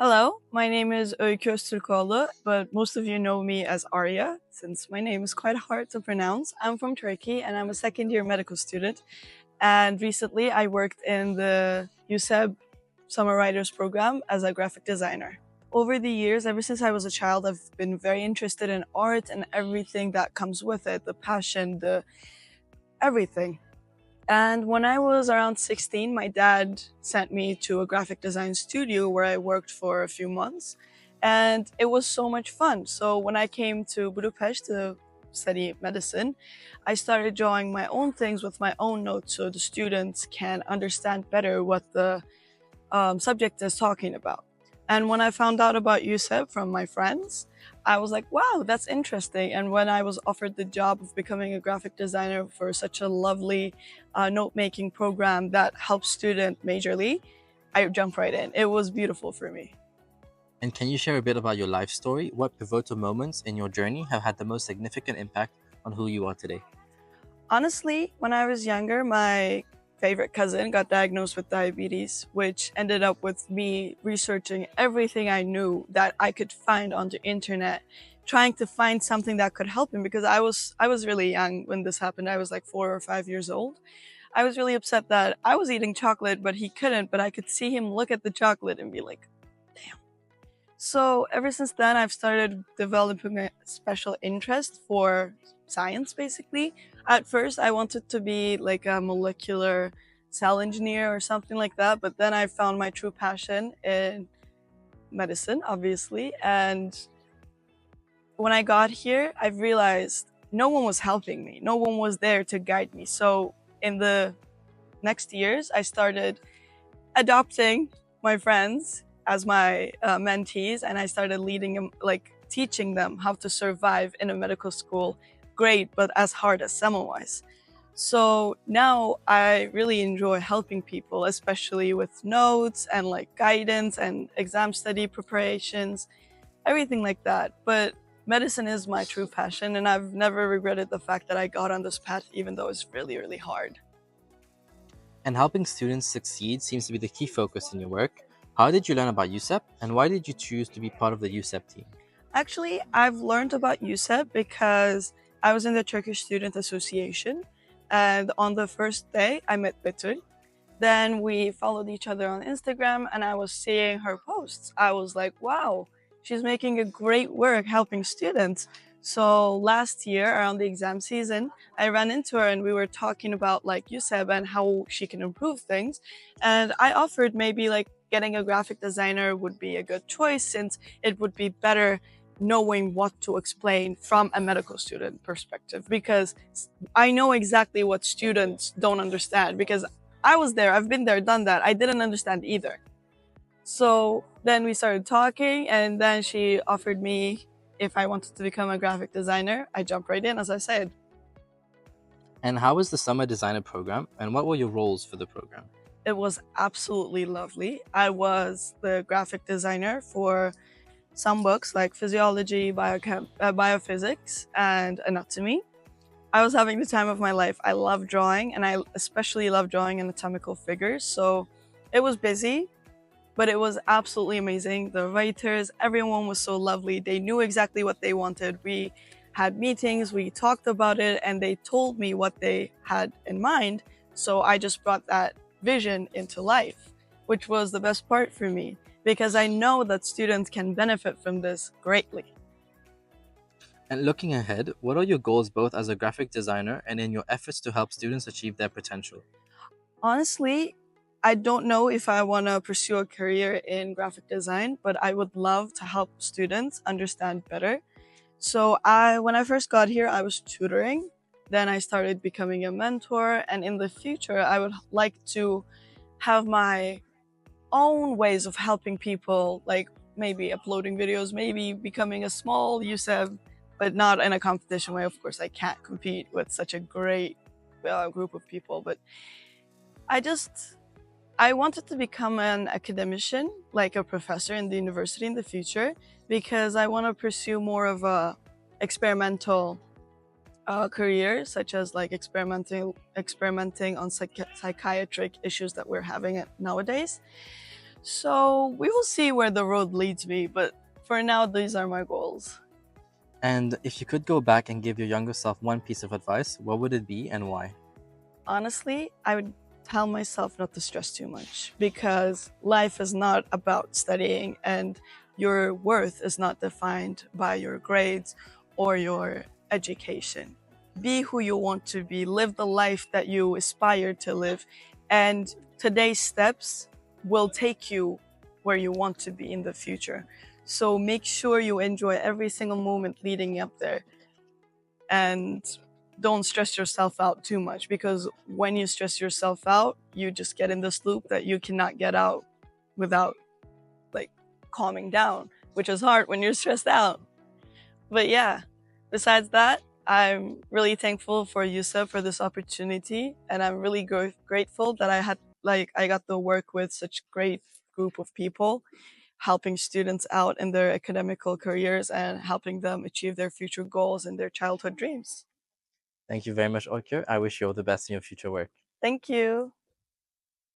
Hello, my name is Öykü Öztürkoğlu, but most of you know me as Arya, since my name is quite hard to pronounce. I'm from Turkey and I'm a second year medical student. And recently I worked in the USEB Summer Writers Program as a graphic designer. Over the years, ever since I was a child, I've been very interested in art and everything that comes with it, the passion, the everything. And when I was around 16, my dad sent me to a graphic design studio where I worked for a few months. And it was so much fun. So when I came to Budapest to study medicine, I started drawing my own things with my own notes so the students can understand better what the subject is talking about. And when I found out about USEP from my friends, I was like, wow, that's interesting. And when I was offered the job of becoming a graphic designer for such a lovely note making program that helps students majorly, I jumped right in. It was beautiful for me. And can you share a bit about your life story? What pivotal moments in your journey have had the most significant impact on who you are today? Honestly, when I was younger, my favorite cousin got diagnosed with diabetes, which ended up with me researching everything I knew that I could find on the internet, trying to find something that could help him because I was really young when this happened. I was like 4 or 5 years old. I was really upset that I was eating chocolate, but he couldn't, but I could see him look at the chocolate and be like, damn. So ever since then, I've started developing a special interest for science, basically. At first, I wanted to be like a molecular cell engineer or something like that, but then I found my true passion in medicine, obviously. And when I got here, I realized no one was helping me, no one was there to guide me. So in the next years, I started adopting my friends as my mentees, and I started leading them, like teaching them how to survive in a medical school. Great, but as hard as Semmelweis. So now I really enjoy helping people, especially with notes and like guidance and exam study preparations, everything like that. But medicine is my true passion, and I've never regretted the fact that I got on this path, even though it's really, really hard. And helping students succeed seems to be the key focus in your work. How did you learn about USEP and why did you choose to be part of the USEP team? Actually, I've learned about USEP because I was in the Turkish Student Association, and on the first day, I met Betül. Then we followed each other on Instagram, and I was seeing her posts. I was like, wow, she's making a great work helping students. So last year, around the exam season, I ran into her and we were talking about like USEB and how she can improve things. And I offered maybe like getting a graphic designer would be a good choice since it would be better knowing what to explain from a medical student perspective because I know exactly what students don't understand because I was there, I've been there, done that. I didn't understand either. So then we started talking, and then she offered me if I wanted to become a graphic designer. I jumped right in, as I said. And how was the summer designer program and what were your roles for the program? It was absolutely lovely. I was the graphic designer for some books like physiology, biophysics, and anatomy. I was having the time of my life. I love drawing, and I especially love drawing anatomical figures. So it was busy, but it was absolutely amazing. The writers, everyone was so lovely. They knew exactly what they wanted. We had meetings, we talked about it, and they told me what they had in mind. So I just brought that vision into life, which was the best part for me because I know that students can benefit from this greatly. And looking ahead, what are your goals both as a graphic designer and in your efforts to help students achieve their potential? Honestly, I don't know if I want to pursue a career in graphic design, but I would love to help students understand better. So when I first got here, I was tutoring. Then I started becoming a mentor, and in the future, I would like to have my own ways of helping people, like maybe uploading videos, maybe becoming a small USEB, but not in a competition way. Of course, I can't compete with such a great group of people, but I just I wanted to become an academician, like a professor in the university in the future, because I want to pursue more of a experimental career, such as like experimenting on psychiatric issues that we're having nowadays. So we will see where the road leads me, but for now, these are my goals. And if you could go back and give your younger self one piece of advice, what would it be and why? Honestly, I would tell myself not to stress too much because life is not about studying and your worth is not defined by your grades or your education. Be who you want to be, live the life that you aspire to live, and today's steps will take you where you want to be in the future. So make sure you enjoy every single moment leading up there and don't stress yourself out too much because when you stress yourself out, you just get in this loop that you cannot get out without like calming down, which is hard when you're stressed out. But yeah, besides that, I'm really thankful for Yusuf for this opportunity, and I'm really grateful that I got to work with such great group of people, helping students out in their academical careers and helping them achieve their future goals and their childhood dreams. Thank you very much, Öykü. I wish you all the best in your future work. Thank you.